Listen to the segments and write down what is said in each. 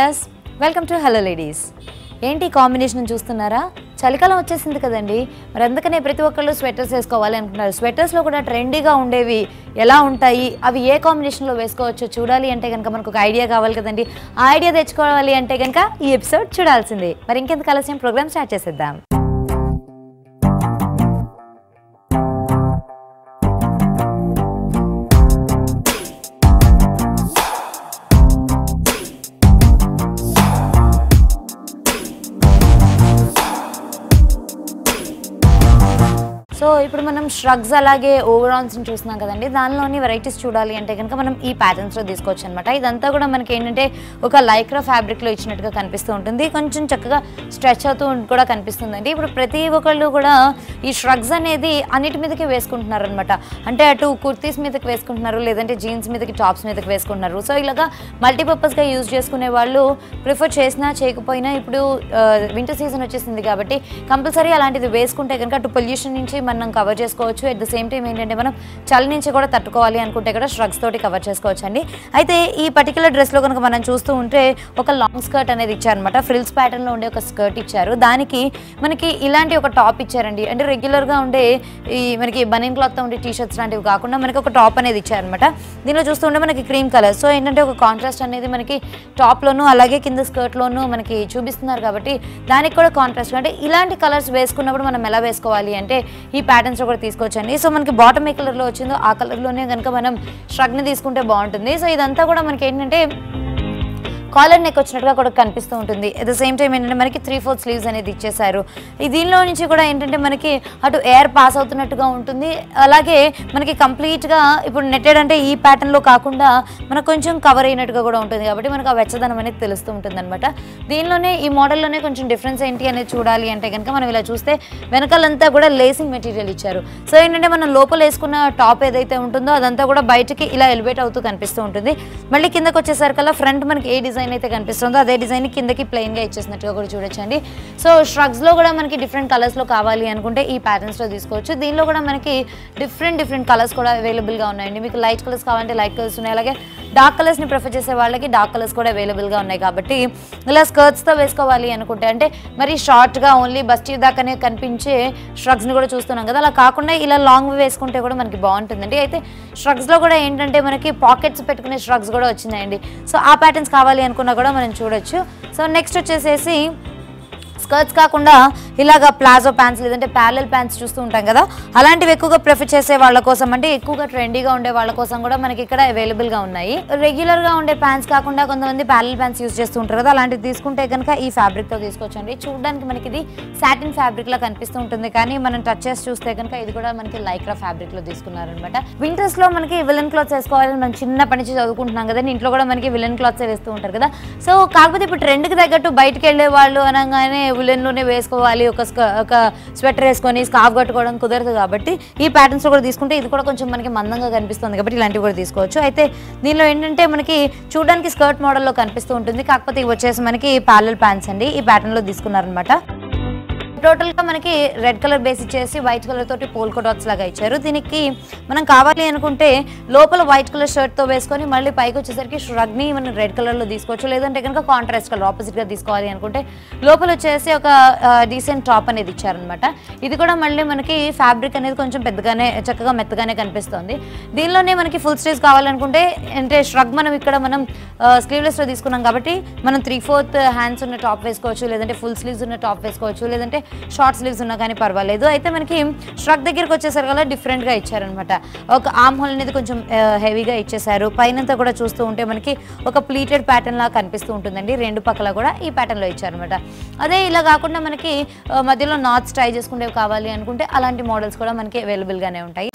Viewers welcome to hello ladies. ఏంటి combination చూస్తున్నారా? చలికాలం వచ్చేసింది కదండి, మరి అందుకనే ప్రతి ఒక్కళ్ళు స్వెటర్స్ వేసుకోవాలి అనుకుంటున్నారు. స్వెటర్స్లో కూడా ట్రెండీగా ఉండేవి ఎలా ఉంటాయి, అవి ఏ కాంబినేషన్లో వేసుకోవచ్చో చూడాలి అంటే కనుక మనకు ఒక ఐడియా కావాలి కదండి. ఆ ఐడియా తెచ్చుకోవాలి అంటే కనుక ఈ ఎపిసోడ్ చూడాల్సిందే. మరి ఇంకెందుకు ఆలస్యం, ప్రోగ్రామ్ స్టార్ట్ చేసేద్దాం. సో ఇప్పుడు మనం ష్రగ్స్ అలాగే ఓవరాల్స్ని చూస్తున్నాం కదండి. దానిలోని వెరైటీస్ చూడాలి అంటే కనుక మనం ఈ ప్యాటర్న్స్లో తీసుకోవచ్చు అనమాట. ఇదంతా కూడా మనకి ఏంటంటే ఒక లైక్రా ఫ్యాబ్రిక్లో ఇచ్చినట్టుగా కనిపిస్తూ ఉంటుంది. కొంచెం చక్కగా స్ట్రెచ్ అవుతూ కూడా కనిపిస్తుందండి. ఇప్పుడు ప్రతి ఒక్కళ్ళు కూడా ఈ ష్రగ్స్ అనేది అన్నిటి మీదకి వేసుకుంటున్నారు అనమాట. అంటే అటు కుర్తీస్ మీదకి వేసుకుంటున్నారు, లేదంటే జీన్స్ మీదకి, టాప్స్ మీదకి వేసుకుంటున్నారు. సో ఇలాగా మల్టీపర్పస్గా యూజ్ చేసుకునే వాళ్ళు ప్రిఫర్ చేసినా చేయకపోయినా ఇప్పుడు వింటర్ సీజన్ వచ్చేసింది కాబట్టి కంపల్సరీ అలాంటిది వేసుకుంటే కనుక అటు పొల్యూషన్ నుంచి మనం కవర్ చేసుకోవచ్చు. అట్ ద సేమ్ టైం ఏంటంటే మనం చలి నుంచి కూడా తట్టుకోవాలి అనుకుంటే కూడా ష్రగ్స్ తోటి కవర్ చేసుకోవచ్చు అండి. అయితే ఈ పర్టికులర్ డ్రెస్లో కనుక మనం చూస్తూ ఉంటే ఒక లాంగ్ స్కర్ట్ అనేది ఇచ్చారనమాట. ఫ్రిల్స్ ప్యాటర్న్లో ఉండే ఒక స్కర్ట్ ఇచ్చారు. దానికి మనకి ఇలాంటి ఒక టాప్ ఇచ్చారండి. అంటే రెగ్యులర్గా ఉండే ఈ మనకి బనీన్ క్లాత్తో ఉండే టీ షర్ట్స్ లాంటివి కాకుండా మనకి ఒక టాప్ అనేది ఇచ్చారనమాట. దీనిలో చూస్తుంటే మనకి క్రీమ్ కలర్. సో ఏంటంటే ఒక కాంట్రాస్ట్ అనేది మనకి టాప్లోను అలాగే కింద స్కర్ట్లోనూ మనకి చూపిస్తున్నారు కాబట్టి దానికి కూడా కాంట్రాస్ట్. అంటే ఇలాంటి కలర్స్ వేసుకున్నప్పుడు మనం ఎలా వేసుకోవాలి అంటే ఈ ప్యాటర్న్స్ కూడా తీసుకోవచ్చండి. సో మనకి బాటమ్ ఏ కలర్లో వచ్చిందో ఆ కలర్లోనే కనుక మనం ష్రగ్ని తీసుకుంటే బాగుంటుంది. సో ఇదంతా కూడా మనకి ఏంటంటే కాలర్ నెక్ వచ్చినట్టుగా కూడా కనిపిస్తూ ఉంటుంది. అట్ ద సేమ్ టైం ఏంటంటే మనకి 3/4 స్లీవ్స్ అనేది ఇచ్చేసారు. దీనిలో నుంచి కూడా ఏంటంటే మనకి అటు ఎయిర్ పాస్ అవుతున్నట్టుగా ఉంటుంది. అలాగే మనకి కంప్లీట్గా ఇప్పుడు నెట్టెడ్ అంటే ఈ ప్యాటర్న్లో కాకుండా మనకు కొంచెం కవర్ అయినట్టుగా కూడా ఉంటుంది కాబట్టి మనకు ఆ వెచ్చదనం అనేది తెలుస్తూ ఉంటుంది అనమాట. దీనిలోనే ఈ మోడల్లోనే కొంచెం డిఫరెన్స్ ఏంటి అనేది చూడాలి అంటే కనుక మనం ఇలా చూస్తే వెనకాలంతా కూడా లేసింగ్ మెటీరియల్ ఇచ్చారు. సో ఏంటంటే మనం లోపల వేసుకున్న టాప్ ఏదైతే ఉంటుందో అదంతా కూడా బయటికి ఇలా ఎలివేట్ అవుతూ కనిపిస్తూ ఉంటుంది. మళ్ళీ కిందకు వచ్చేసరికల్లా ఫ్రంట్ మనకి ఏ డిజైన్ అయితే కనిపిస్తుందో అదే డిజైన్ కిందకి ప్లెయిన్గా ఇచ్చేసినట్టుగా కూడా చూడొచ్చండి. సో ష్రగ్స్లో కూడా మనకి డిఫరెంట్ కలర్స్లో కావాలి అనుకుంటే ఈ ప్యాటర్న్స్లో తీసుకోవచ్చు. దీనిలో కూడా మనకి డిఫరెంట్ కలర్స్ కూడా అవైలబుల్గా ఉన్నాయండి. మీకు లైట్ కలర్స్ కావాలంటే లైట్ కలర్స్ ఉన్నాయి, అలాగే డార్క్ కలర్స్ని ప్రిఫర్ చేసే వాళ్ళకి డార్క్ కలర్స్ కూడా అవైలబుల్గా ఉన్నాయి. కాబట్టి ఇలా స్కర్ట్స్తో వేసుకోవాలి అనుకుంటే అంటే మరి షార్ట్గా ఓన్లీ బస్టీ దాకానే కనిపించే ష్రగ్స్ని కూడా చూస్తున్నాం కదా, అలా కాకుండా ఇలా లాంగ్ వేసుకుంటే కూడా మనకి బాగుంటుందండి. అయితే ష్రగ్స్లో కూడా ఏంటంటే మనకి పాకెట్స్ పెట్టుకునే ష్రగ్స్ కూడా వచ్చినాయండి. సో ఆ ప్యాటర్న్స్ కావాలి అనుకున్నా కూడా మనం చూడొచ్చు. సో నెక్స్ట్ వచ్చేసేసి స్కర్ట్స్ కాకుండా ఇలాగ ప్లాజో ప్యాంట్స్ లేదంటే ప్యారలల్ ప్యాంట్స్ చూస్తూ ఉంటాం కదా, అలాంటివి ఎక్కువగా ప్రిఫర్ చేసే వాళ్ళ కోసం అంటే ఎక్కువగా ట్రెండీగా ఉండే వాళ్ళ కోసం కూడా మనకి ఇక్కడ అవైలబుల్గా ఉన్నాయి. రెగ్యులర్గా ఉండే ప్యాంట్స్ కాకుండా కొంతమంది ప్యారలల్ ప్యాంట్స్ యూజ్ చేస్తూ ఉంటారు కదా, అలాంటివి తీసుకుంటే కనుక ఈ ఫ్యాబ్రిక్తో తీసుకోవచ్చండి. చూడడానికి మనకి ఇది సాటిన్ ఫ్యాబ్రిక్లా కనిపిస్తూ ఉంటుంది, కానీ మనం టచ్ చేసి చూస్తే కనుక ఇది కూడా మనకి లైక్రా ఫ్యాబ్రిక్లో తీసుకున్నారనమాట. వింటర్స్లో మనకి విలన్ క్లాత్స్ వేసుకోవాలని మనం చిన్నప్పటి నుంచి చదువుకుంటున్నాం కదా, ఇంట్లో కూడా మనకి విలన్ క్లాత్స్ వేస్తూ ఉంటారు కదా. సో కాకపోతే ఇప్పుడు ట్రెండ్కి తగ్గట్టు బయటకు వెళ్ళే వాళ్ళు అనగానే ఉలెన్లోనే వేసుకోవాలి, ఒక స్వెటర్ వేసుకొని స్కార్ఫ్ కట్టుకోవడం కుదరదు కాబట్టి ఈ ప్యాటర్న్స్ కూడా తీసుకుంటే ఇది కూడా కొంచెం మనకి మందంగా కనిపిస్తుంది కాబట్టి ఇలాంటివి కూడా తీసుకోవచ్చు. అయితే దీనిలో ఏంటంటే మనకి చూడడానికి స్కర్ట్ మోడల్లో కనిపిస్తూ ఉంటుంది, కాకపోతే ఇవి వచ్చేసి మనకి ప్యారలల్ ప్యాంట్స్ అండి. ఈ ప్యాటర్న్లో తీసుకున్నారనమాట. టోటల్గా మనకి రెడ్ కలర్ బేస్ ఇచ్చేసి వైట్ కలర్ తోటి పోల్కో డాట్స్ లాగా ఇచ్చారు. దీనికి మనం కావాలి అనుకుంటే లోపల వైట్ కలర్ షర్ట్తో వేసుకొని మళ్ళీ పైకి వచ్చేసరికి ష్రగ్ని మనం రెడ్ కలర్లో తీసుకోవచ్చు, లేదంటే కనుక కాంట్రాస్ట్ కలర్ ఆపోజిట్గా తీసుకోవాలి అనుకుంటే లోపల వచ్చేసి ఒక డీసెంట్ టాప్ అనేది ఇచ్చారనమాట. ఇది కూడా మళ్ళీ మనకి ఫ్యాబ్రిక్ అనేది కొంచెం చక్కగా మెత్తగానే కనిపిస్తుంది. దీనిలోనే మనకి ఫుల్ స్లీవ్స్ కావాలనుకుంటే అంటే ష్రగ్ మనం ఇక్కడ మనం స్లీవ్లెస్లో తీసుకున్నాం కాబట్టి మనం 3/4 హ్యాండ్స్ ఉన్న టాప్ వేసుకోవచ్చు, లేదంటే ఫుల్ స్లీవ్స్ ఉన్న టాప్ వేసుకోవచ్చు, లేదంటే షార్ట్ స్లీవ్స్ ఉన్నా కానీ పర్వాలేదు. అయితే మనకి ష్రగ్ దగ్గరికి వచ్చేసరికి డిఫరెంట్గా ఇచ్చారనమాట. ఒక ఆర్మ్ హోల్ అనేది కొంచెం హెవీగా ఇచ్చేసారు. పైనంతా కూడా చూస్తూ ఉంటే మనకి ఒక ప్లీటెడ్ ప్యాటర్న్ లాగా కనిపిస్తూ ఉంటుందండి. రెండు పక్కల కూడా ఈ ప్యాటర్న్లో ఇచ్చారనమాట. అదే ఇలా కాకుండా మనకి మధ్యలో నాట్స్ ట్రై చేసుకునేవి కావాలి అనుకుంటే అలాంటి మోడల్స్ కూడా మనకి అవైలబుల్గానే ఉంటాయి.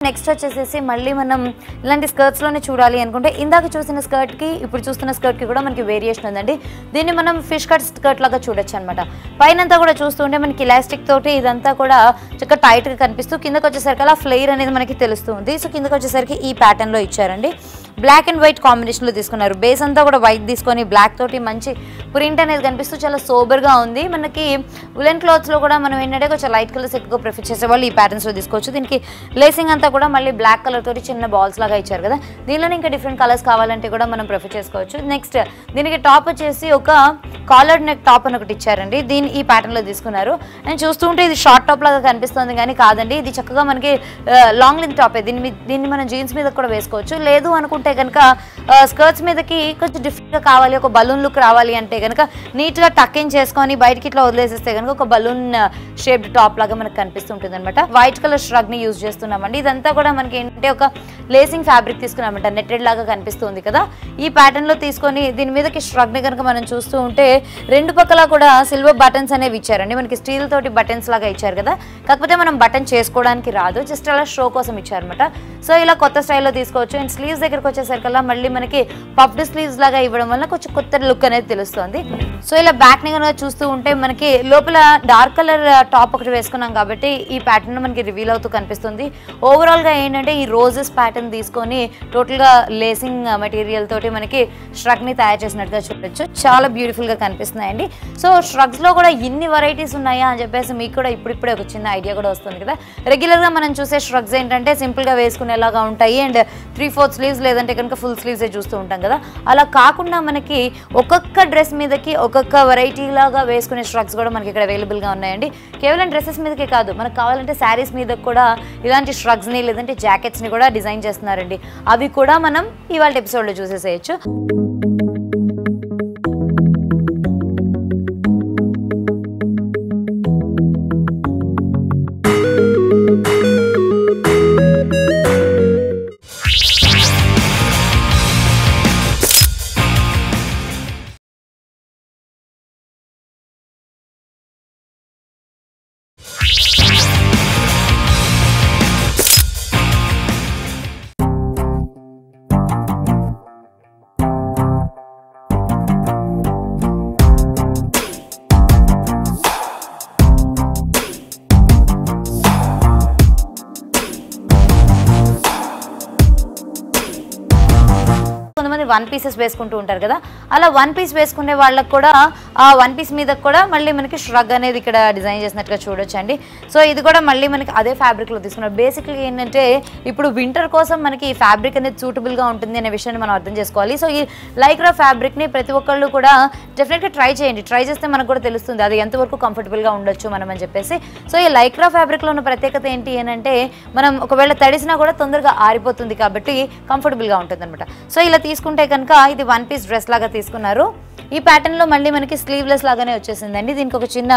నెక్స్ట్ వచ్చేసేసి మళ్ళీ మనం ఇలాంటి స్కర్ట్స్లోనే చూడాలి అనుకుంటే ఇందాక చూసిన స్కర్ట్కి ఇప్పుడు చూస్తున్న స్కర్ట్కి కూడా మనకి వేరియేషన్ ఉందండి. దీన్ని మనం ఫిష్ కట్ స్కర్ట్ లాగా చూడొచ్చు అనమాట. పైనంతా కూడా చూస్తుంటే మనకి ఇలాస్టిక్ తోటి ఇదంతా కూడా చక్కగా టైట్గా కనిపిస్తూ కిందకి వచ్చేసరికి అలా ఫ్లేర్ అనేది మనకి తెలుస్తుంది. సో కిందకి వచ్చేసరికి ఈ ప్యాటర్న్లో ఇచ్చారండి. బ్లాక్ అండ్ వైట్ కాంబినేషన్లో తీసుకున్నారు. బేస్ అంతా కూడా వైట్ తీసుకొని బ్లాక్ తోటి మంచి ప్రింట్ అనేది కనిపిస్తూ చాలా సోబర్గా ఉంది. మనకి ఉలెన్ క్లాత్స్లో కూడా మనం ఏంటంటే కొంచెం లైట్ కలర్స్ ఎక్కువ ప్రిఫర్ చేసే వాళ్ళు ఈ ప్యాటర్న్స్లో తీసుకోవచ్చు. దీనికి లేసింగ్ అంతా కూడా మళ్ళీ బ్లాక్ కలర్ తోటి చిన్న బాల్స్ లాగా ఇచ్చారు కదా, దీనిలోనే ఇంకా డిఫరెంట్ కలర్స్ కావాలంటే కూడా మనం ప్రిఫర్ చేసుకోవచ్చు. నెక్స్ట్ దీనికి టాప్ వచ్చేసి ఒక కాలర్ నెక్ టాప్ అని ఒకటి ఇచ్చారండి. ఈ ప్యాటర్న్లో తీసుకున్నారు. అండ్ చూస్తుంటే ఇది షార్ట్ టాప్ లాగా కనిపిస్తుంది కానీ కాదండి, ఇది చక్కగా మనకి లాంగ్ లెంత్ టాప్. దీన్ని మనం జీన్స్ మీద కూడా వేసుకోవచ్చు. లేదు అనుకుంటే కనుక స్కర్ట్స్ మీదకి కొంచెం డిఫరెంట్గా కావాలి, ఒక బలూన్ లుక్ రావాలి అంటే కనుక నీట్గా టక్కింగ్ చేసుకొని బయటకి ఇట్లా వదిలేసేస్తే కనుక ఒక బలూన్ షేప్డ్ టాప్ లాగా మనకు కనిపిస్తుంటుంది అనమాట. వైట్ కలర్ ష్రగ్ని యూజ్ చేస్తున్నామండి. ఇదంతా కూడా మనకి ఏంటంటే ఒక లేసింగ్ ఫ్యాబ్రిక్ తీసుకున్నామంట, నెట్టెడ్ లాగా కనిపిస్తుంది కదా. ఈ ప్యాటర్న్లో తీసుకొని దీని మీదకి ష్రగ్ని కనుక మనం చూస్తూ ఉంటే రెండు పక్కల కూడా సిల్వర్ బటన్స్ అనేవి ఇచ్చారండి. మనకి స్టీల్ తోటి బటన్స్ లాగా ఇచ్చారు కదా, కాకపోతే మనం బటన్ చేసుకోవడానికి రాదు, జస్ట్ అలా షో కోసం ఇచ్చారనమాట. సో ఇలా కొత్త స్టైల్లో తీసుకోవచ్చు. అండ్ స్లీవ్స్ దగ్గరకు వచ్చేసరికల్లా మళ్ళీ మనకి పఫ్డ్ స్లీవ్స్ లాగా ఇవ్వడం వల్ల కొంచెం కొత్త లుక్ అనేది తెలుస్తుంది. సో ఇలా బ్యాక్ ని కనుక చూస్తూ ఉంటే మనకి లోపల డార్క్ కలర్ టాప్ ఒకటి వేసుకున్నాం కాబట్టి ఈ ప్యాటర్న్ మనకి రివీల్ అవుతూ కనిపిస్తుంది. ఓవరాల్ గా ఏంటంటే ఈ రోజెస్ ప్యాటర్న్ తీసుకొని టోటల్ గా లేసింగ్ మెటీరియల్ తోటి మనకి ష్రగ్ ని తయారు చేసినట్టుగా చూడొచ్చు. చాలా బ్యూటిఫుల్ గా కనిపిస్తున్నాయండి. సో ష్రగ్స్ లో కూడా ఇన్ని వెరైటీస్ ఉన్నాయా అని చెప్పేసి మీకు కూడా ఇప్పుడిప్పుడే ఒక చిన్న ఐడియా కూడా వస్తుంది కదా. రెగ్యులర్ గా మనం చూసే ష్రగ్స్ ఏంటంటే సింపుల్ గా వేసుకునేలాగా ఉంటాయి అండ్ 3/4 స్లీవ్స్ లేదంటే కనుక ఫుల్ స్లీవ్స్ చూస్తూ ఉంటాం కదా. అలా కాకుండా మనకి ఒక్కొక్క డ్రెస్ మీదకి ఒక్కొక్క వెరైటీ లాగా వేసుకునే ష్రగ్స్ కూడా మనకి ఇక్కడ అవైలబుల్ గా ఉన్నాయండి. కేవలం డ్రెస్సెస్ మీదకే కాదు, మనకు కావాలంటే శారీస్ మీద కూడా ఇలాంటి ష్రగ్స్ ని లేదంటే జాకెట్స్ ని కూడా డిజైన్ చేస్తున్నారండి. అవి కూడా మనం ఇవాళ ఎపిసోడ్ లో చూసేసేయచ్చు. కొంతమంది 1 పీసెస్ వేసుకుంటూ ఉంటారు కదా, అలా 1 పీస్ వేసుకునే వాళ్ళకి కూడా ఆ 1 పీస్ మీద కూడా మళ్ళీ మనకి ష్రగ్ అనేది ఇక్కడ డిజైన్ చేసినట్టుగా చూడొచ్చు అండి. సో ఇది కూడా మళ్ళీ మనకి అదే ఫ్యాబ్రిక్లో తీసుకున్నారు. బేసిక్లీ ఏంటంటే ఇప్పుడు వింటర్ కోసం మనకి ఈ ఫ్యాబ్రిక్ అనేది సూటబుల్గా ఉంటుంది అనే విషయాన్ని మనం అర్థం చేసుకోవాలి. సో ఈ లైక్రా ఫ్యాబ్రిక్ని ప్రతి ఒక్కళ్ళు కూడా డెఫినెట్గా ట్రై చేయండి. ట్రై చేస్తే మనకు కూడా తెలుస్తుంది అది ఎంతవరకు కంఫర్టబుల్గా ఉండొచ్చు మనం అని చెప్పేసి. సో ఈ లైక్రా ఫ్యాబ్రిక్లో ఉన్న ప్రత్యేకత ఏంటి అని అంటే మనం ఒకవేళ తడిసినా కూడా తొందరగా ఆరిపోతుంది కాబట్టి కంఫర్టబుల్గా ఉంటుంది అనమాట. సో ఇలా తీసుకుంటే కనుక ఇది 1 పీస్ డ్రెస్ లాగా తీసుకున్నారు. ఈ ప్యాటర్న్ లో మళ్ళీ మనకి స్లీవ్లెస్ లాగానే వచ్చేసిందండి. దీనికి ఒక చిన్న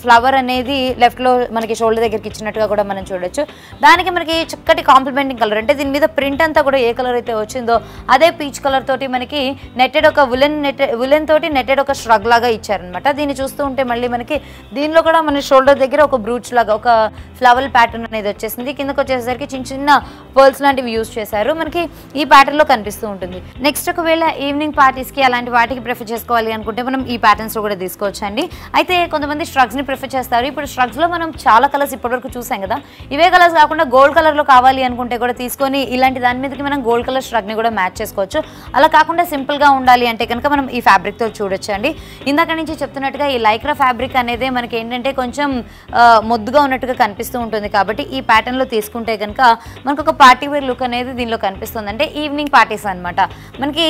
ఫ్లవర్ అనేది లెఫ్ట్ లో మనకి షోల్డర్ దగ్గరికి ఇచ్చినట్టుగా కూడా మనం చూడొచ్చు. దానికి మనకి చక్కటి కాంప్లిమెంటింగ్ కలర్, అంటే దీని మీద ప్రింట్ అంతా కూడా ఏ కలర్ అయితే వచ్చిందో అదే పీచ్ కలర్ తోటి మనకి నెట్టెడ్ ఒక ఉలెన్ తోటి నెట్టెడ్ ఒక ష్రగ్ లాగా ఇచ్చారనమాట. దీన్ని చూస్తూ ఉంటే మళ్ళీ మనకి దీనిలో కూడా మన షోల్డర్ దగ్గర ఒక బ్రూచ్ లాగా ఒక ఫ్లవర్ ప్యాటర్న్ అనేది వచ్చేసింది. కిందకి వచ్చేసరికి చిన్న చిన్న పర్ల్స్ లాంటివి యూజ్ చేశారు. మనకి ఈ ప్యాటర్న్ లో కనిపిస్తూ ఉంటుంది. నెక్స్ట్ ఒకవేళ ఈవినింగ్ పార్టీస్ కి అలాంటి వాటికి ప్రిఫర్ చేసుకోవాలి అనుకుంటే మనం ఈ ప్యాటర్న్స్ లో కూడా తీసుకోవచ్చు అండి. అయితే కొంతమంది ష్రగ్స్ ని ప్రిఫర్ చేస్తారు. ఇప్పుడు ష్రగ్స్ లో మనం చాలా కలర్స్ ఇప్పటివరకు చూసాం కదా, ఇవే కలర్స్ కాకుండా గోల్డ్ కలర్ లో కావాలి అనుకుంటే కూడా తీసుకొని ఇలాంటి దాని మీదకి మనం గోల్డ్ కలర్ ష్రగ్ ని కూడా మ్యాచ్ చేసుకోవచ్చు. అలా కాకుండా సింపుల్ గా ఉండాలి అంటే కనుక మనం ఈ ఫ్యాబ్రిక్ తో చూడొచ్చు అండి. ఇందాక నుంచి చెప్తున్నట్టుగా ఈ లైక్రా ఫ్యాబ్రిక్ అనేది మనకి ఏంటంటే కొంచెం మొద్దుగా ఉన్నట్టుగా కనిపిస్తూ ఉంటుంది కాబట్టి ఈ ప్యాటర్న్ లో తీసుకుంటే కనుక మనకు ఒక పార్టీ వేర్ లుక్ అనేది దీనిలో కనిపిస్తుంది. అంటే ఈవినింగ్ పార్టీస్ అనమాట. మనకి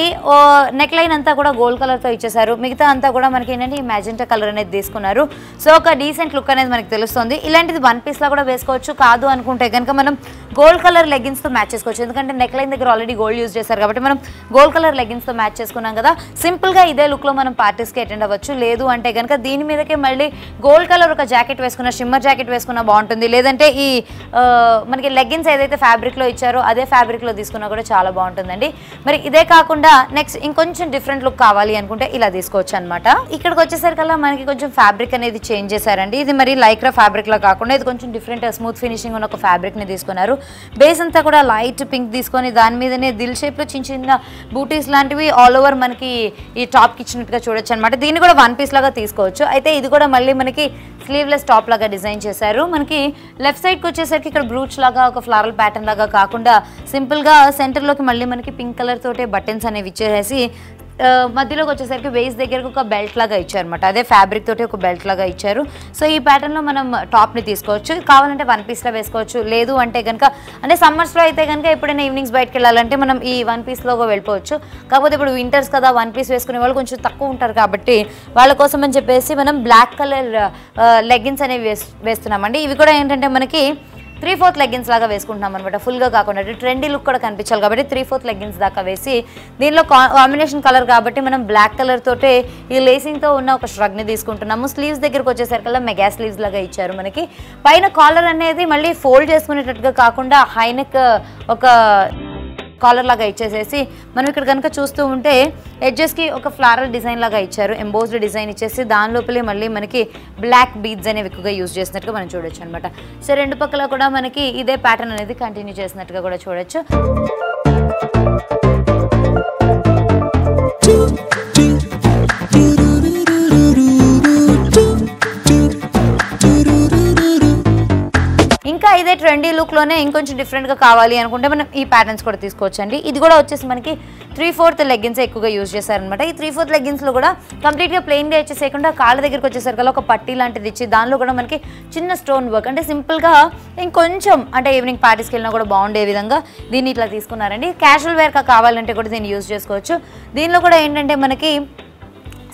నెక్ లైన్ అంతా కూడా గోల్డ్ కలర్ తో ఇచ్చేసారు, మిగతా అంతా కూడా మనకి ఏంటంటే ఈ మ్యాజెంటా కలర్ అనేది తీసుకున్నారు. సో ఒక డీసెంట్ లుక్ అనేది మనకి తెలుస్తుంది. ఇలాంటిది 1 పీస్ లా కూడా వేసుకోవచ్చు. కాదు అనుకుంటే కనుక మనం గోల్డ్ కలర్ లెగ్గిన్స్ తో మ్యాచ్ చేసుకోవచ్చు. ఎందుకంటే నెక్ లైన్ దగ్గర ఆల్రెడీ గోల్డ్ యూజ్ చేశారు కాబట్టి మనం గోల్డ్ కలర్ లెగ్గిన్స్ తో మ్యాచ్ చేసుకున్నాం కదా. సింపుల్ గా ఇదే లుక్ లో మనం పార్టీస్ కి అటెండ్ అవ్వచ్చు. లేదు అంటే కనుక దీని మీదకే మళ్ళీ గోల్డ్ కలర్ ఒక జాకెట్ వేసుకున్న, షిమ్మర్ జాకెట్ వేసుకున్నా బాగుంటుంది. లేదంటే ఈ మనకి లెగ్గిన్స్ ఏదైతే ఫ్యాబ్రిక్ లో ఇచ్చారో అదే ఫ్యాబ్రిక్ లో తీసుకున్నా కూడా చాలా బాగుంటుందండి. మరి ఇదే కాకుండా నెక్స్ట్ ఇంకొంచెం డిఫరెంట్ లుక్ కావాలి అనుకుంటే ఇలా తీసుకోవచ్చు అనమాట. ఇక్కడికి వచ్చేసరికల్లా మనకి కొంచెం ఫ్యాబ్రిక్ అనేది చేంజ్ చేశారండి. ఇది మరి లైక్రా ఫ్యాబ్రిక్ లా కాకుండా ఇది కొంచెం డిఫరెంట్ స్మూత్ ఫినిషింగ్ ఉన్న ఒక ఫ్యాబ్రిక్ ని తీసుకున్నారు. బేస్ అంతా కూడా లైట్ పింక్ తీసుకొని దాని మీదనే దిల్ షేప్ లో చిన్న చిన్న బూటీస్ లాంటివి ఆల్ ఓవర్ మనకి ఈ టాప్ కి ఇచ్చినట్టుగా చూడొచ్చు అనమాట. దీన్ని కూడా వన్ పీస్ లాగా తీసుకోవచ్చు. అయితే ఇది కూడా మళ్ళీ మనకి స్లీవ్లెస్ టాప్ లాగా డిజైన్ చేశారు. మనకి లెఫ్ట్ సైడ్ కి వచ్చేసరికి ఇక్కడ బ్రూచ్ లాగా ఒక ఫ్లారల్ ప్యాటర్న్ లాగా కాకుండా సింపుల్ గా సెంటర్ లోకి మళ్ళీ మనకి పింక్ కలర్ తోటే బటన్స్ అనేవి ఇచ్చేసి మధ్యలోకి వచ్చేసరికి వేస్ట్ దగ్గరకు ఒక బెల్ట్ లాగా ఇచ్చారు అనమాట. అదే ఫ్యాబ్రిక్ తోటి ఒక బెల్ట్ లాగా ఇచ్చారు. సో ఈ ప్యాటర్న్ లో మనం టాప్ ని తీసుకోవచ్చు. కావాలంటే వన్ పీస్ లో వేసుకోవచ్చు. లేదు అంటే కనుక అంటే సమ్మర్స్ లో అయితే కనుక ఎప్పుడైనా ఈవినింగ్స్ బయటకు వెళ్ళాలంటే మనం ఈ వన్ పీస్ లో వెళ్ళిపోవచ్చు. కాకపోతే ఇప్పుడు వింటర్స్ కదా, వన్ పీస్ వేసుకునే వాళ్ళు కొంచెం తక్కువ ఉంటారు కాబట్టి వాళ్ళ కోసం అని చెప్పేసి మనం బ్లాక్ కలర్ లెగ్గిన్స్ అనేవి వేస్తున్నామండి. ఇవి కూడా ఏంటంటే మనకి 3/4 లెగ్గిన్స్ లాగా వేసుకుంటున్నాం అనమాట. ఫుల్గా కాకుండా ట్రెండీ లుక్ కూడా కనిపించాలి కాబట్టి 3/4 లెగ్గిన్స్ దాకా వేసి దీనిలో కాంబినేషన్ కలర్ కాబట్టి మనం బ్లాక్ కలర్ తోటే ఈ లేసింగ్తో ఉన్న ఒక ష్రగ్ని తీసుకుంటున్నాము. స్లీవ్స్ దగ్గరకు వచ్చేసరికల్లా మెగా స్లీవ్స్ లాగా ఇచ్చారు. మనకి పైన కాలర్ అనేది మళ్ళీ ఫోల్డ్ చేసుకునేటట్టుగా కాకుండా హైనెక్ ఒక కాలర్ లాగా ఇచ్చేసేసి మనం ఇక్కడ కనుక చూస్తూ ఉంటే ఎడ్జెస్కి ఒక ఫ్లారల్ డిజైన్ లాగా ఇచ్చారు. ఎంబోస్డ్ డిజైన్ ఇచ్చేసి దాని లోపలే మళ్ళీ మనకి బ్లాక్ బీడ్స్ అనేవి ఎక్కువగా యూజ్ చేసినట్టుగా మనం చూడొచ్చు అనమాట. సో రెండు పక్కల కూడా మనకి ఇదే ప్యాటర్న్ అనేది కంటిన్యూ చేసినట్టుగా కూడా చూడొచ్చు. ఇంకా ఇదే ట్రెండీ లుక్లోనే ఇంకొంచెం డిఫరెంట్గా కావాలి అనుకుంటే మనం ఈ ప్యాటర్న్స్ కూడా తీసుకోవచ్చండి. ఇది కూడా వచ్చేసి మనకి 3/4 లెగ్గిన్స్ ఎక్కువగా యూజ్ చేశారనమాట. ఈ 3/4 లెగ్గిన్స్లో కూడా కంప్లీట్గా ప్లెయిన్గా ఇచ్చేసేయకుండా కాళ్ళ దగ్గరికి వచ్చేసరికి ఒక పట్టీ లాంటిది ఇచ్చి దానిలో కూడా మనకి చిన్న స్టోన్ వర్క్ అంటే సింపుల్గా ఇంకొంచెం అంటే ఈవినింగ్ పార్టీస్కి వెళ్ళినా కూడా బాగుండే విధంగా దీన్ని ఇట్లా తీసుకున్నారండి. క్యాజువల్ వేర్గా కావాలంటే కూడా దీన్ని యూజ్ చేసుకోవచ్చు. దీనిలో కూడా ఏంటంటే మనకి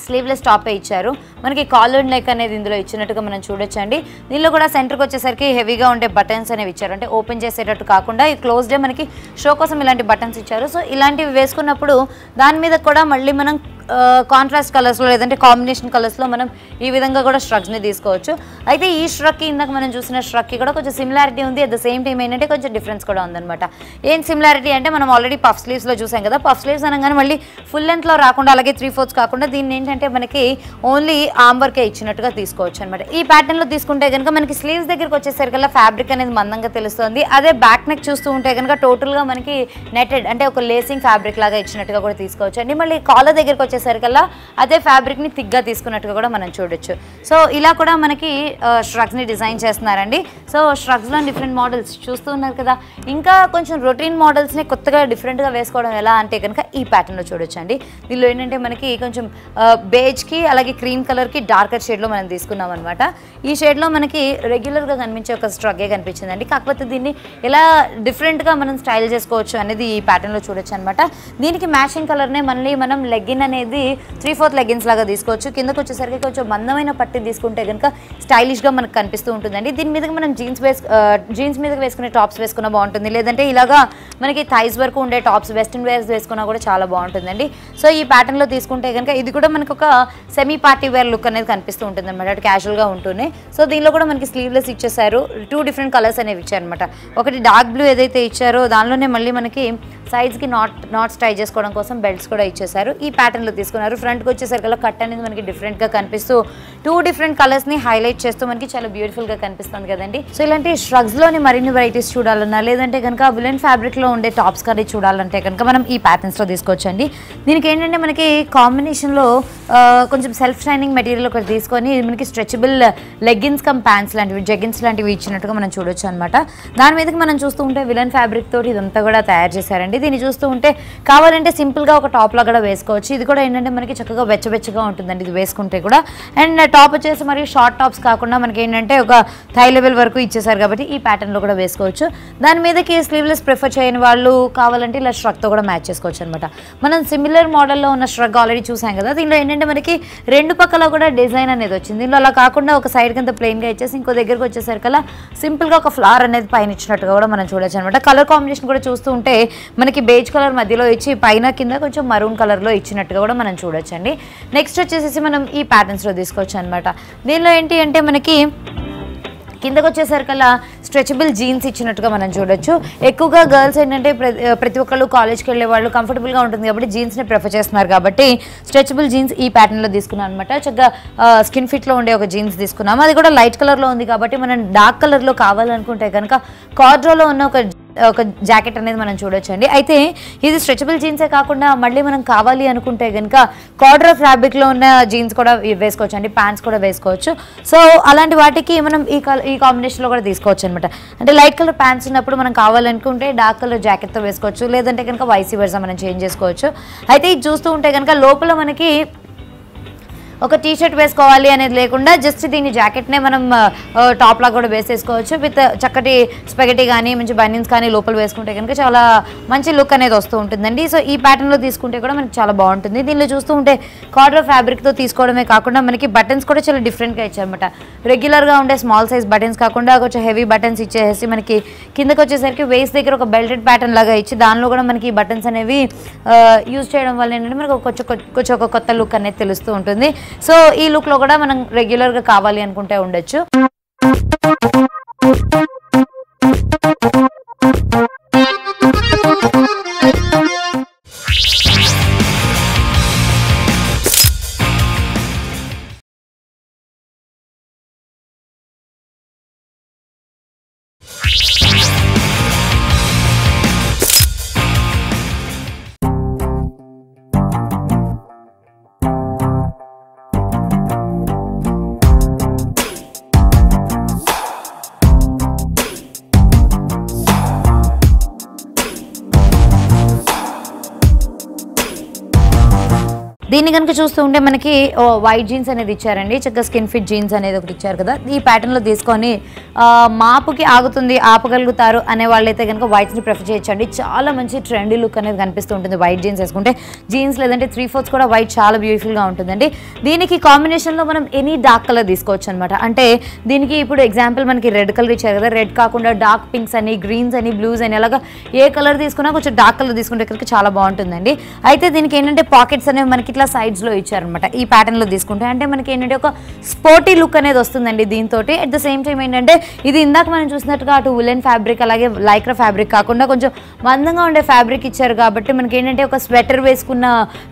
స్లీవ్లెస్ టాపే ఇచ్చారు. మనకి కాలర్ నెక్ అనేది ఇందులో ఇచ్చినట్టుగా మనం చూడొచ్చండి. దీనిలో కూడా సెంటర్కి వచ్చేసరికి హెవీగా ఉండే బటన్స్ అనేవి ఇచ్చారు. అంటే ఓపెన్ చేసేటట్టు కాకుండా ఈ క్లోజ్డే మనకి షో కోసం ఇలాంటి బటన్స్ ఇచ్చారు. సో ఇలాంటివి వేసుకున్నప్పుడు దాని మీద కూడా మళ్ళీ మనం కాంట్రాస్ట్ కలర్స్లో లేదంటే కాంబినేషన్ కలర్స్లో మనం ఈ విధంగా కూడా స్ట్రగ్స్ని తీసుకోవచ్చు. అయితే ఈ స్ట్రక్కి ఇందాక మనం చూసిన స్ట్రక్కి కూడా కొంచెం సిమిలారిటీ ఉంది. అట్ ద సేమ్ టైం ఏంటంటే కొంచెం డిఫరెన్స్ కూడా ఉందన్నమాట. ఏం సిమిలారిటీ అంటే మనం ఆల్రెడీ పఫ్ స్లీవ్స్లో చూసాం కదా. పఫ్ స్లీవ్స్ అనగానే మళ్ళీ ఫుల్ లెంత్లో రాకుండా అలాగే 3/4 కాకుండా దీన్ని ఏంటంటే మనకి ఓన్లీ ఆర్మ్ వర్కే ఇచ్చినట్టుగా తీసుకోవచ్చు అనమాట. ఈ ప్యాటర్న్లో తీసుకుంటే కనుక మనకి స్లీవ్స్ దగ్గరికి వచ్చేసరికల్లా ఫ్యాబ్రిక్ అనేది మందంగా తెలుస్తుంది. అదే బ్యాక్ నెక్ చూస్తూ ఉంటే కనుక టోటల్గా మనకి నెటెడ్ అంటే ఒక లేసింగ్ ఫ్యాబ్రిక్ లాగా ఇచ్చినట్టుగా కూడా తీసుకోవచ్చు అండి. మళ్ళీ కాలర్ దగ్గరికి వచ్చేసరికల్లా అదే ఫ్యాబ్రిక్ని థిక్గా తీసుకున్నట్టుగా కూడా మనం చూడొచ్చు. సో ఇలా కూడా మనకి స్ట్రగ్స్ని డిజైన్ చేస్తున్నారండి. సో స్ట్రగ్స్లో డిఫరెంట్ మోడల్స్ చూస్తూ ఉన్నారు కదా. ఇంకా కొంచెం రొటీన్ మోడల్స్ని కొత్తగా డిఫరెంట్గా వేసుకోవడం ఎలా అంటే కనుక ఈ ప్యాటర్న్లో చూడొచ్చు అండి. దీనిలో ఏంటంటే మనకి కొంచెం బేజ్కి అలాగే క్రీమ్ కలర్కి డార్కర్ షేడ్లో మనం తీసుకున్నాం అనమాట. ఈ షేడ్లో మనకి రెగ్యులర్గా కనిపించే ఒక స్ట్రగ్గే కనిపించిందండి. కాకపోతే దీన్ని ఎలా డిఫరెంట్గా మనం స్టైల్ చేసుకోవచ్చు అనేది ఈ ప్యాటర్న్లో చూడొచ్చు అనమాట. దీనికి మ్యాచింగ్ కలర్నే మళ్ళీ మనం లెగ్గిన్ అనేది 3/4 లెగ్గిన్స్ లాగా తీసుకోవచ్చు. కిందకు వచ్చేసరికి కొంచెం మందమైన పట్టి తీసుకుంటే కనుక స్టైలిష్గా మనకు కనిపిస్తూ ఉంటుందండి. దీని మీదకి మనం జీన్స్ మీదకి వేసుకునే టాప్స్ వేసుకున్నా బాగుంటుంది. లేదంటే ఇలాగా మనకి థైస్ వరకు ఉండే టాప్స్ వెస్ట్రన్ వేర్స్ వేసుకున్నా కూడా చాలా బాగుంటుందండి. సో ఈ ప్యాటర్న్లో తీసుకుంటే కనుక ఇది కూడా మనకు ఒక సెమీ పార్టీ వేర్ లుక్ అనేది కనిపిస్తూ ఉంటుంది అనమాట. అటు క్యాజువల్గా ఉంటుంది. సో దీనిలో కూడా మనకి స్లీవ్లెస్ ఇచ్చేసారు. 2 డిఫరెంట్ కలర్స్ అనేవి ఇచ్చారనమాట. ఒకటి డార్క్ బ్లూ ఏదైతే ఇచ్చారో దానిలోనే మళ్ళీ మనకి సైడ్స్కి నాట్స్ టై చేసుకోవడం కోసం బెల్ట్స్ కూడా ఇచ్చేసారు. ఈ ప్యాటర్న్లో తీసుకున్నారు. ఫ్రంట్కి వచ్చేసరికి కట్ అనేది మనకి డిఫరెంట్గా కనిపిస్తూ 2 డిఫరెంట్ కలర్స్ని హైలైట్ చేస్తూ మనకి చాలా బ్యూటిఫుల్గా కనిపిస్తుంది కదండి. సో ఇలాంటి స్ట్రగ్స్లోని మరిన్ని వెరైటీస్ చూడాలన్నా లేదంటే కనుక విలన్ ఫ్యాబ్రిక్లో ఉండే టాప్స్ కర్రీ చూడాలంటే కనుక మనం ఈ ప్యాటర్న్స్లో తీసుకోవచ్చండి. దీనికి ఏంటంటే మనకి కాంబినేషన్లో కొంచెం సెల్ఫ్ షైనింగ్ మెటీరియల్ ఒకటి తీసుకొని మనకి స్ట్రెచబుల్ లెగ్గిన్స్ కమ్ ప్యాంట్స్ లాంటివి జెగ్గిన్స్ లాంటివి ఇచ్చినట్టుగా మనం చూడొచ్చు అనమాట. దాని మీదకి మనం చూస్తూ ఉంటే విలన్ ఫ్యాబ్రిక్ తోటి ఇదంతా కూడా తయారు చేశారండి. దీన్ని చూస్తూ ఉంటే కావాలంటే సింపుల్గా ఒక టాప్లో కూడా వేసుకోవచ్చు. ఇది కూడా ఏంటంటే మనకి చక్కగా వెచ్చగా ఉంటుందండి ఇది వేసుకుంటే కూడా. అండ్ టాప్ వచ్చేసి మరి షార్ట్ టాప్స్ కాకుండా మనకి ఏంటంటే ఒక థై లెవెల్ వరకు ఇచ్చేసారు కాబట్టి ఈ ప్యాటర్న్లో కూడా వేసుకోవచ్చు. దాని మీదకి స్లీవ్లెస్ ప్రిఫర్ చేయని వాళ్ళు కావాలంటే ఇలా స్ట్రగ్తో కూడా మ్యాచ్ చేసుకోవచ్చు అనమాట. మనం సిమిలర్ మోడల్లో ఉన్న స్ట్రగ్ ఆల్రెడీ చూసాం కదా. దీనిలో ఏంటంటే మనకి 2 పక్కల కూడా డిజైన్ అనేది వచ్చింది. దీనిలో అలా కాకుండా ఒక సైడ్ కింద ప్లెయిన్గా ఇచ్చేసి ఇంకో దగ్గరకు వచ్చేసరికల్లా సింపుల్గా ఒక ఫ్లవర్ అనేది పైన ఇచ్చినట్టుగా కూడా మనం చూడొచ్చు అనమాట. కలర్ కాంబినేషన్ కూడా చూస్తూ ఉంటే మనకి బేజ్ కలర్ మధ్యలో ఇచ్చి పైన కింద కొంచెం మరూన్ కలర్లో ఇచ్చినట్టుగా కూడా మనం చూడొచ్చండి. నెక్స్ట్ వచ్చేసి మనం ఈ ప్యాటర్న్స్లో తీసుకోవచ్చు అనమాట. దీనిలో ఏంటి అంటే మనకి కిందకు వచ్చేసరికల్లా స్ట్రెచబుల్ జీన్స్ ఇచ్చినట్టుగా మనం చూడొచ్చు. ఎక్కువగా గర్ల్స్ ఏంటంటే ప్రతి ఒక్కళ్ళు కాలేజ్కి వెళ్ళే వాళ్ళు కంఫర్టబుల్గా ఉంటుంది కాబట్టి జీన్స్ని ప్రిఫర్ చేస్తున్నారు కాబట్టి స్ట్రెచబుల్ జీన్స్ ఈ ప్యాటర్న్లో తీసుకున్నాం అనమాట. చక్కగా స్కిన్ ఫిట్లో ఉండే ఒక జీన్స్ తీసుకున్నాము. అది కూడా లైట్ కలర్లో ఉంది కాబట్టి మనం డార్క్ కలర్లో కావాలనుకుంటే కనుక కార్డ్రోలో ఉన్న ఒక జాకెట్ అనేది మనం చూడొచ్చండి. అయితే ఇది స్ట్రెచబుల్ జీన్సే కాకుండా మళ్ళీ మనం కావాలి అనుకుంటే కనుక కార్డ్రో ఫ్యాబ్రిక్లో ఉన్న జీన్స్ కూడా వేసుకోవచ్చు అండి, ప్యాంట్స్ కూడా వేసుకోవచ్చు. సో అలాంటి వాటికి మనం ఈ కాంబినేషన్లో కూడా తీసుకోవచ్చు అనమాట. అంటే లైట్ కలర్ ప్యాంట్స్ ఉన్నప్పుడు మనం కావాలనుకుంటే డార్క్ కలర్ జాకెట్తో వేసుకోవచ్చు, లేదంటే కనుక వైసీ వర్సా మనం చేంజ్ చేసుకోవచ్చు. అయితే ఇది చూస్తూ ఉంటే కనుక లోపల మనకి ఒక టీ షర్ట్ వేసుకోవాలి అనేది లేకుండా జస్ట్ దీని జాకెట్నే మనం టాప్ లాగా కూడా వేసేసుకోవచ్చు. విత్ చక్కటి స్పెగటీ కానీ మంచి బనియన్స్ కానీ లోపల వేసుకుంటే కనుక చాలా మంచి లుక్ అనేది వస్తూ ఉంటుందండి. సో ఈ ప్యాటర్న్లో తీసుకుంటే కూడా మనకి చాలా బాగుంటుంది. దీనిలో చూస్తూ ఉంటే కార్డ్రో ఫ్యాబ్రిక్తో తీసుకోవడమే కాకుండా మనకి బటన్స్ కూడా చాలా డిఫరెంట్గా ఇచ్చారనమాట. రెగ్యులర్గా ఉండే స్మాల్ సైజ్ బటన్స్ కాకుండా కొంచెం హెవీ బటన్స్ ఇచ్చేసి మనకి కిందకు వచ్చేసరికి వేస్ట్ దగ్గర ఒక బెల్టెడ్ ప్యాటర్న్ లాగా ఇచ్చి దానిలో కూడా మనకి బటన్స్ అనేవి యూజ్ చేయడం వల్ల ఏంటంటే మనకు కొంచెం ఒక కొత్త లుక్ అనేది తెలుస్తూ ఉంటుంది. సో ఈ లుక్ లో కూడా మనం రెగ్యులర్ గా కావాలి అనుకుంటే ఉండొచ్చు. దీన్ని కనుక చూస్తూ ఉంటే మనకి వైట్ జీన్స్ అనేది ఇచ్చారండి. చక్కగా స్కిన్ ఫిట్ జీన్స్ అనేది ఒకటి ఇచ్చారు కదా. ఈ ప్యాటర్న్లో తీసుకొని మాపుకి ఆగుతుంది ఆపగలుగుతారు అనే వాళ్ళైతే కనుక వైట్స్ని ప్రిఫర్ చేయొచ్చండి. చాలా మంచి ట్రెండీ లుక్ అనేది కనిపిస్తూ ఉంటుంది వైట్ జీన్స్ వేసుకుంటే. జీన్స్ లేదంటే 3/4 కూడా వైట్ చాలా బ్యూటిఫుల్గా ఉంటుందండి. దీనికి కాంబినేషన్లో మనం ఎనీ డార్క్ కలర్ తీసుకోవచ్చు అనమాట. అంటే దీనికి ఇప్పుడు ఎగ్జాంపుల్ మనకి రెడ్ కలర్ ఇచ్చారు కదా, రెడ్ కాకుండా డార్క్ పింక్స్ అని, గ్రీన్స్ అని, బ్లూస్ అని, అలాగా ఏ కలర్ తీసుకున్నా కొంచెం డార్క్ కలర్ తీసుకుంటే కనుక చాలా బాగుంటుందండి. అయితే దీనికి ఏంటంటే పాకెట్స్ అనేవి మనకి ఇట్లా సైడ్స్లో ఇచ్చారనమాట. ఈ ప్యాటర్న్లో తీసుకుంటే అంటే మనకి ఏంటంటే ఒక స్పోర్టీ లుక్ అనేది వస్తుందండి దీంతో. అట్ ద సేమ్ టైం ఏంటంటే ఇది ఇందాక మనం చూసినట్టుగా అటు ఉలెన్ ఫ్యాబ్రిక్ అలాగే లైక్రా ఫ్యాబ్రిక్ కాకుండా కొంచెం మందంగా ఉండే ఫ్యాబ్రిక్ ఇచ్చారు కాబట్టి మనకి ఏంటంటే ఒక స్వెటర్ వేసుకున్న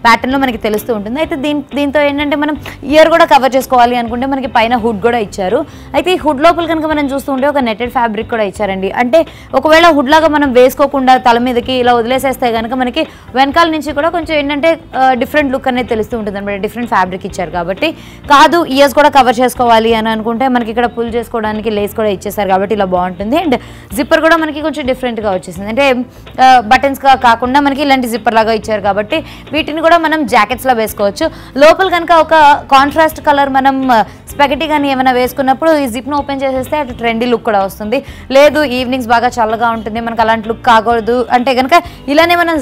ప్యాటర్న్లో మనకి తెలుస్తూ ఉంటుంది. అయితే దీంతో ఏంటంటే మనం ఇయర్ కూడా కవర్ చేసుకోవాలి అనుకుంటే మనకి పైన హుడ్ కూడా ఇచ్చారు. అయితే ఈ హుడ్ లోపల కనుక మనం చూస్తూ ఉంటే ఒక నెటెడ్ ఫ్యాబ్రిక్ కూడా ఇచ్చారండి. అంటే ఒకవేళ హుడ్ లాగా మనం వేసుకోకుండా తల మీదకి ఇలా వదిలేసేస్తే కనుక మనకి వెనకాల నుంచి కూడా కొంచెం ఏంటంటే డిఫరెంట్ లుక్ అనేది తెలుస్తూ ఉంటుంది అనమాట. డిఫరెంట్ ఫ్యాబ్రిక్ ఇచ్చారు కాబట్టి. కాదు ఇయర్స్ కూడా కవర్ చేసుకోవాలి అని అనుకుంటే మనకి ఇక్కడ పుల్ చేసుకోవడానికి లేస్ కూడా ఇచ్చేసారు కాబట్టి ఇలా బాగుంటుంది. అండ్ జిప్పర్ కూడా మనకి కొంచెం డిఫరెంట్గా వచ్చేసింది. అంటే బటన్స్గా కాకుండా మనకి ఇలాంటి జిప్పర్ లాగా ఇచ్చారు కాబట్టి వీటిని కూడా మనం జాకెట్స్లో వేసుకోవచ్చు. లోపల కనుక ఒక కాంట్రాస్ట్ కలర్ మనం స్పెగటీ కానీ ఏమైనా వేసుకున్నప్పుడు ఈ జిప్ను ఓపెన్ చేసేస్తే అటు ట్రెండీ లుక్ కూడా వస్తుంది. లేదు ఈవినింగ్స్ బాగా చల్లగా ఉంటుంది మనకు అలాంటి లుక్ కాకూడదు అంటే కనుక ఇలానే మనం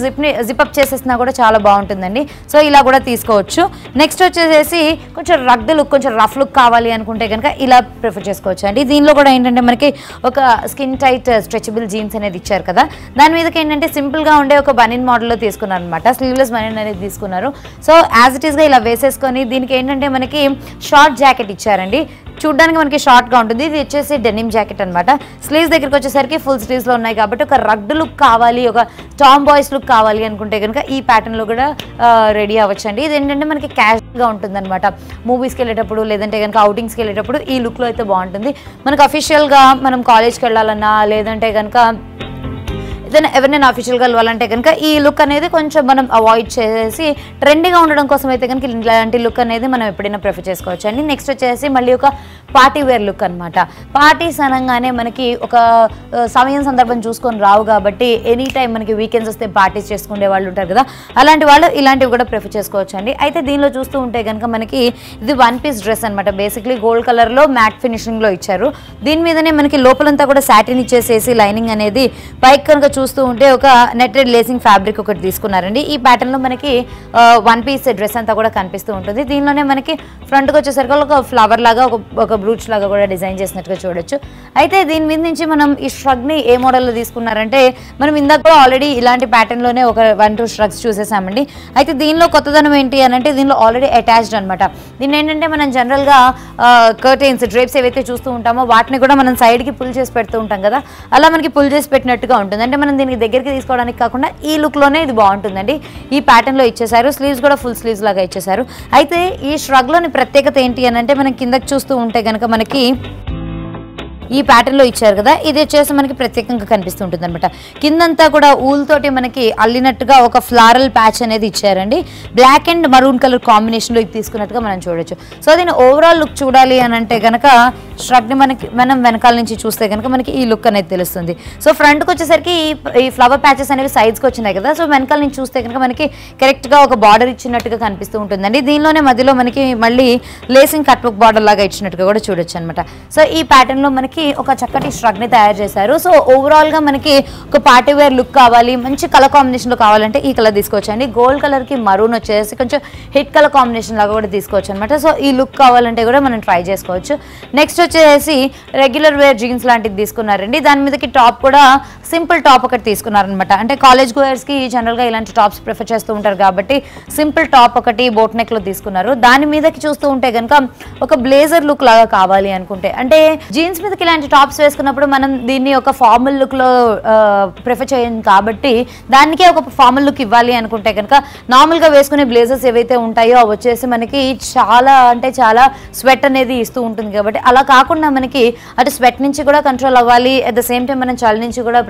జిప్అప్ చేసేసినా కూడా చాలా బాగుంటుందండి. సో ఇలా కూడా తీసుకోవచ్చు. నెక్స్ట్ వచ్చేసి కొంచెం రగ్డ్ లుక్, కొంచెం రఫ్ లుక్ కావాలి అనుకుంటే కనుక ఇలా ప్రిఫర్ చేసుకోవచ్చు అండి. దీనిలో కూడా ఏంటంటే మనకి ఒక స్కిన్ టైట్ స్ట్రెచబుల్ జీన్స్ అనేది ఇచ్చారు కదా, దాని మీదకి ఏంటంటే సింపుల్గా ఉండే ఒక బనిన్ మోడల్లో తీసుకున్నారు అనమాట. స్లీవ్లెస్ బనిన్ అనేది తీసుకున్నారు. సో యాజ్ ఇట్ ఈస్గా ఇలా వేసేసుకొని దీనికి ఏంటంటే మనకి షార్ట్ జాకెట్ ఇచ్చారండి. చూడడానికి మనకి షార్ట్గా ఉంటుంది. ఇది వచ్చేసి డెనిమ్ జాకెట్ అనమాట. స్లీవ్స్ దగ్గరికి వచ్చేసరికి ఫుల్ స్లీవ్స్లో ఉన్నాయి కాబట్టి ఒక రగ్డ్ లుక్ కావాలి, ఒక టామ్ బాయ్స్ లుక్ కావాలి అనుకుంటే కనుక ఈ ప్యాటర్న్లో కూడా రెడీ అవ్వచ్చండి. ఇది ఏంటంటే మనకి క్యాజువల్గా ఉంటుంది అనమాట. మూవీస్కి వెళ్ళేటప్పుడు లేదంటే కనుక అవుటింగ్స్కి వెళ్ళేటప్పుడు ఈ లుక్లో అయితే బాగుంటుంది. మనకు అఫీషియల్గా మనం కాలేజ్కి వెళ్ళాలన్నా లేదంటే కనుక ఎవరినైనా అఫీషియల్గా వెళ్ళాలంటే కనుక ఈ లుక్ అనేది కొంచెం మనం అవాయిడ్ చేసి ట్రెండీగా ఉండడం కోసం అయితే కనుక ఇలాంటి లుక్ అనేది మనం ఎప్పుడైనా ప్రిఫర్ చేసుకోవచ్చు అండి. నెక్స్ట్ వచ్చేసి మళ్ళీ ఒక పార్టీ వేర్ లుక్ అనమాట. పార్టీస్ అనగానే మనకి ఒక సమయం సందర్భం చూసుకొని రావు కాబట్టి ఎనీ టైం మనకి వీకెండ్స్ వస్తే పార్టీస్ చేసుకునే వాళ్ళు ఉంటారు కదా, అలాంటి వాళ్ళు ఇలాంటివి కూడా ప్రిఫర్ చేసుకోవచ్చు అండి. అయితే దీనిలో చూస్తూ ఉంటే కనుక మనకి ఇది 1 పీస్ డ్రెస్ అనమాట. బేసిక్లీ గోల్డ్ కలర్లో మ్యాట్ ఫినిషింగ్లో ఇచ్చారు. దీని మీదనే మనకి లోపలంతా కూడా సాటిన్ ఇచ్చేసేసి లైనింగ్ అనేది పైకి కనుక చూస్తూ ఉంటే ఒక నెట్టెడ్ లేసింగ్ ఫ్యాబ్రిక్ ఒకటి తీసుకున్నారండి. ఈ ప్యాటర్న్లో మనకి 1 పీస్ డ్రెస్ అంతా కూడా కనిపిస్తూ ఉంటుంది. దీనిలోనే మనకి ఫ్రంట్కి వచ్చేసరికి ఒక ఫ్లవర్ లాగా ఒక బ్రూచ్ లాగా కూడా డిజైన్ చేసినట్టుగా చూడొచ్చు. అయితే దీని మీద నుంచి మనం ఈ ష్రగ్ని ఏ మోడల్లో తీసుకున్నారంటే మనం ఇందాక ఆల్రెడీ ఇలాంటి ప్యాటర్న్లోనే ఒక 1-2 ష్రగ్స్ చూసేసామండి. అయితే దీనిలో కొత్తదనం ఏంటి అని అంటే దీనిలో ఆల్రెడీ అటాచ్డ్ అనమాట. దీన్ని ఏంటంటే మనం జనరల్గా కర్టెన్స్ డ్రేప్స్ ఏవైతే చూస్తూ ఉంటామో వాటిని కూడా మనం సైడ్కి పుల్ చేసి పెడుతూ ఉంటాం కదా, అలా మనకి పుల్ చేసి పెట్టినట్టుగా ఉంటుంది. అంటే మనం దీనికి దగ్గరికి తీసుకోవడానికి కాకుండా ఈ లుక్లోనే ఇది బాగుంటుందండి. ఈ ప్యాటర్న్లో ఇచ్చేసారు, స్లీవ్స్ కూడా ఫుల్ స్లీవ్స్ లాగా ఇచ్చేసారు. అయితే ఈ ష్రగ్లోని ప్రత్యేకత ఏంటి అని అంటే మనం కిందకి చూస్తూ ఉంటే కనుక మనకి ఈ ప్యాటర్న్లో ఇచ్చారు కదా, ఇది వచ్చేసి మనకి ప్రత్యేకంగా కనిపిస్తూ ఉంటుంది అనమాట. కిందంతా కూడా ఊల్ తోటి మనకి అల్లినట్టుగా ఒక ఫ్లారల్ ప్యాచ్ అనేది ఇచ్చారండి. బ్లాక్ అండ్ మరూన్ కలర్ కాంబినేషన్లో ఇది తీసుకున్నట్టుగా మనం చూడొచ్చు. సో దీని ఓవరాల్ లుక్ చూడాలి అని అంటే కనుక ష్రగ్ని మనం వెనకాల నుంచి చూస్తే కనుక మనకి ఈ లుక్ అనేది తెలుస్తుంది. సో ఫ్రంట్కి వచ్చేసరికి ఈ ఫ్లవర్ ప్యాచెస్ అనేవి సైడ్స్కి వచ్చినాయి కదా, సో వెనకాల నుంచి చూస్తే కనుక మనకి కరెక్ట్గా ఒక బార్డర్ ఇచ్చినట్టుగా కనిపిస్తూ ఉంటుందండి. దీనిలోనే మధ్యలో మనకి మళ్ళీ లేసింగ్ కట్ వర్క్ బార్డర్ లాగా ఇచ్చినట్టుగా కూడా చూడొచ్చు అనమాట. సో ఈ ప్యాటర్న్లో మనకి ఒక చక్కటి ష్రగ్ని తయారు చేశారు. సో ఓవరాల్గా మనకి ఒక పార్టీ వేర్ లుక్ కావాలి, మంచి కలర్ కాంబినేషన్లో కావాలంటే ఈ కలర్ తీసుకోవచ్చండి. గోల్డ్ కలర్కి మరూన్ వచ్చేసి కొంచెం హిట్ కలర్ కాంబినేషన్ లాగా కూడా తీసుకోవచ్చు అనమాట. సో ఈ లుక్ కావాలంటే కూడా మనం ట్రై చేసుకోవచ్చు. నెక్స్ట్ వచ్చేసి రెగ్యులర్ వేర్ జీన్స్ లాంటిది తీసుకున్నారండి. దాని మీదకి టాప్ కూడా సింపుల్ టాప్ ఒకటి తీసుకున్నారనమాట. అంటే కాలేజ్ గోయర్స్కి జనరల్గా ఇలాంటి టాప్స్ ప్రిఫర్ చేస్తూ ఉంటారు కాబట్టి సింపుల్ టాప్ ఒకటి బోట్ నెక్లో తీసుకున్నారు. దాని మీదకి చూస్తూ ఉంటే కనుక ఒక బ్లేజర్ లుక్ లాగా కావాలి అనుకుంటే, అంటే జీన్స్ మీదకి ఇలాంటి టాప్స్ వేసుకున్నప్పుడు మనం దీన్ని ఒక ఫార్మల్ లుక్లో ప్రిఫర్ చేయం కాబట్టి దానికే ఒక ఫార్మల్ లుక్ ఇవ్వాలి అనుకుంటే కనుక నార్మల్గా వేసుకునే బ్లేజర్స్ ఏవైతే ఉంటాయో అవి వచ్చేసి మనకి చాలా అంటే చాలా స్వెట్ అనేది ఇస్తూ ఉంటుంది. కాబట్టి అలా కాకుండా మనకి అటు స్వెట్ నుంచి కూడా కంట్రోల్ అవ్వాలి, అట్ ద సేమ్ టైం మనం చలి నుంచి కూడా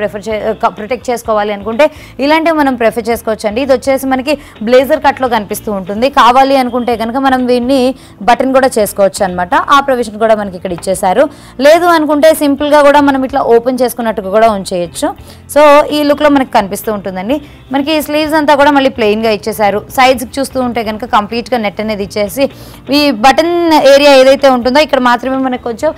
ప్రొటెక్ట్ చేసుకోవాలి అనుకుంటే ఇలాంటివి మనం ప్రిఫర్ చేసుకోవచ్చు అండి. ఇది వచ్చేసి మనకి బ్లేజర్ కట్లో కనిపిస్తూ ఉంటుంది. కావాలి అనుకుంటే కనుక మనం దీన్ని బటన్ కూడా చేసుకోవచ్చు అనమాట. ఆ ప్రొవిజన్ కూడా మనకి ఇక్కడ ఇచ్చేసారు. లేదు అనుకుంటే సింపుల్గా కూడా మనం ఇట్లా ఓపెన్ చేసుకున్నట్టుగా కూడా ఉంచేయచ్చు. సో ఈ లుక్లో మనకి కనిపిస్తూ ఉంటుందండి. మనకి ఈ స్లీవ్స్ అంతా కూడా మళ్ళీ ప్లెయిన్గా ఇచ్చేసారు. సైడ్స్కి చూస్తూ ఉంటే కనుక కంప్లీట్గా నెట్ అనేది ఇచ్చేసి ఈ బటన్ ఏరియా ఏదైతే ఉంటుందో ఇక్కడ మాత్రమే మనకు కొంచెం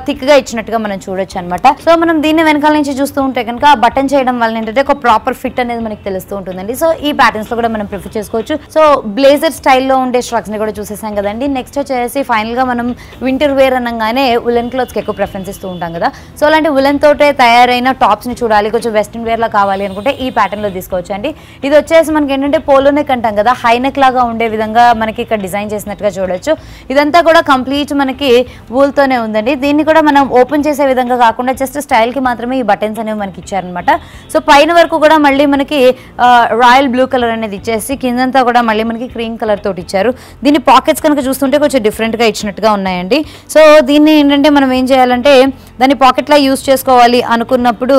థిక్గా ఇచ్చినట్టుగా మనం చూడొచ్చు అనమాట. సో మనం దీన్ని వెనకాల నుంచి చూస్తూ ఉంటే కనుక బటన్ చేయడం వల్ల ఏంటంటే ఒక ప్రాపర్ ఫిట్ అనేది మనకి తెలుస్తూ ఉంటుందండి. సో ఈ ప్యాటర్న్స్లో కూడా మనం ప్రిఫర్ చేసుకోవచ్చు. సో బ్లేజర్ స్టైల్లో ఉండే స్ట్రక్స్ని కూడా చూసేసాం కదండి. నెక్స్ట్ వచ్చేసి ఫైనల్గా మనం వింటర్ వేర్ అనగానే ఉలెన్ క్లాత్స్కి ఎక్కువ ప్రిఫరెన్స్ ఇస్తూ ఉంటాం కదా. సో అలాంటి ఉలెన్ తోటే తయారైన టాప్స్ని చూడాలి, కొంచెం వెస్ట్రన్ వేర్లా కావాలి అనుకుంటే ఈ ప్యాటర్న్లో తీసుకోవచ్చు అండి. ఇది వచ్చేసి మనకి ఏంటంటే పోలో నెక్ అంటాం కదా, హై నెక్ లాగా ఉండే విధంగా మనకి ఇక్కడ డిజైన్ చేసినట్టుగా చూడొచ్చు. ఇదంతా కూడా కంప్లీట్ మనకి వూల్తోనే ఉందండి. దీన్ని కూడా మనం ఓపెన్ చేసే విధంగా కాకుండా జస్ట్ స్టైల్కి మాత్రమే ఈ బటన్స్ అనేవి మనకి ఇచ్చారనమాట. సో పైన వరకు కూడా మళ్ళీ మనకి రాయల్ బ్లూ కలర్ అనేది ఇచ్చేసి కిందంతా కూడా మళ్ళీ మనకి క్రీమ్ కలర్ తోటి ఇచ్చారు. దీని పాకెట్స్ కనుక చూస్తుంటే కొంచెం డిఫరెంట్గా ఇచ్చినట్టుగా ఉన్నాయండి. సో దీన్ని ఏంటంటే మనం ఏం చేయాలంటే దాన్ని పాకెట్లా యూస్ చేసుకోవాలి అనుకున్నప్పుడు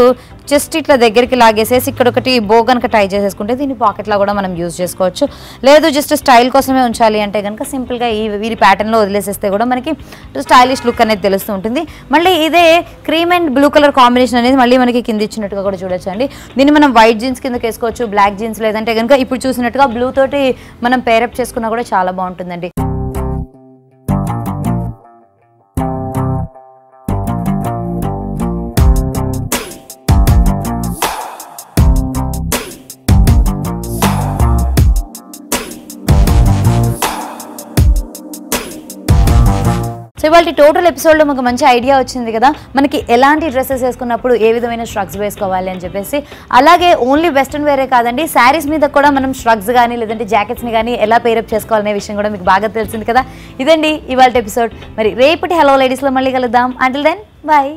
జస్ట్ ఇట్లా దగ్గరికి లాగేసేసి ఇక్కడ ఒకటి బో కనుక టై చేసేసుకుంటే దీన్ని పాకెట్లా కూడా మనం యూజ్ చేసుకోవచ్చు. లేదు జస్ట్ స్టైల్ కోసమే ఉంచాలి అంటే కనుక సింపుల్గా వీరి ప్యాటర్న్లో వదిలేసేస్తే కూడా మనకి స్టైలిష్ లుక్ అనేది తెలుస్తూ ఉంటుంది. మళ్ళీ ఇదే cream and blue colour combination అనేది మళ్ళీ మనకి కింద ఇచ్చినట్టుగా కూడా చూడొచ్చు అండి. దీన్ని మనం వైట్ జీన్స్ కిందకి వేసుకోవచ్చు, బ్లాక్ జీన్స్ లేదంటే కనుక ఇప్పుడు చూసినట్టుగా బ్లూ తోటి మనం పేరప్ చేసుకున్నా కూడా చాలా బాగుంటుందండి. సో ఇవాళ టోటల్ ఎపిసోడ్లో మాకు మంచి ఐడియా వచ్చింది కదా, మనకి ఎలాంటి డ్రెస్సెస్ వేసుకున్నప్పుడు ఏ విధమైన స్ట్రగ్స్ వేసుకోవాలి అని చెప్పేసి. అలాగే ఓన్లీ వెస్ట్రన్ వేరే కాదండి, శారీస్ మీద కూడా మనం స్ట్రగ్స్ కానీ లేదంటే జాకెట్స్ని కానీ ఎలా పేరప్ చేసుకోవాలనే విషయం కూడా మీకు బాగా తెలిసింది కదా. ఇదండి ఇవాళ ఎపిసోడ్. మరి రేపటి హలో లేడీస్లో మళ్ళీ కలుద్దాం. Until then bye.